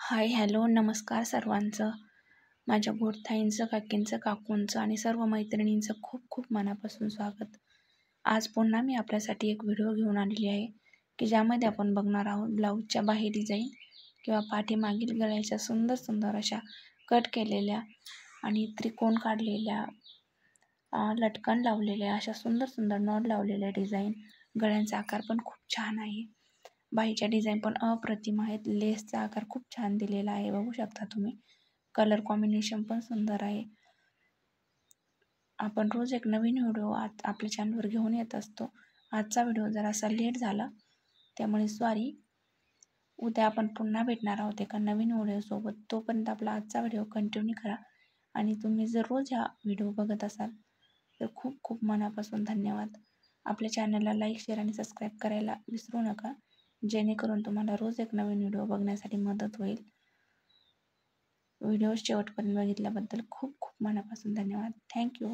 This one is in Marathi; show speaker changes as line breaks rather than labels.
हाय हॅलो नमस्कार सर्वांचं. माझ्या गोडताईंचं, काकींचं, काकूंचं आणि सर्व मैत्रिणींचं खूप खूप मनापासून स्वागत. आज पुन्हा मी आपल्यासाठी एक व्हिडिओ घेऊन आलेली आहे की ज्यामध्ये आपण बघणार आहोत ब्लाऊजच्या बाहेर डिझाईन किंवा पाठीमागील गळ्याच्या सुंदर सुंदर अशा कट केलेल्या आणि त्रिकोण काढलेल्या, लटकन लावलेल्या, अशा सुंदर सुंदर नॉट लावलेल्या डिझाईन. गळ्यांचा आकार पण खूप छान आहे. बाहीच्या डिझाईन पण अप्रतिम आहेत. लेसचा आकार खूप छान दिलेला आहे, बघू शकता तुम्ही. कलर कॉम्बिनेशन पण सुंदर आहे. आपण रोज एक नवीन व्हिडिओ आज आपल्या चॅनलवर घेऊन येत असतो. आजचा व्हिडिओ जरासा लेट झाला, त्यामुळे सॉरी. उद्या आपण पुन्हा भेटणार आहोत एका नवीन व्हिडिओसोबत. तोपर्यंत आपला आजचा व्हिडिओ कंटिन्यू करा. आणि तुम्ही जर रोज हा व्हिडिओ बघत असाल तर खूप खूप मनापासून धन्यवाद. आपल्या चॅनलला लाईक, शेअर आणि सबस्क्राईब करायला विसरू नका, जेणेकरून तुम्हाला रोज एक नवीन व्हिडिओ बघण्यासाठी मदत होईल. व्हिडिओ शेवटपर्यंत बघितल्याबद्दल खूप खूप मनापासून धन्यवाद. थँक्यू.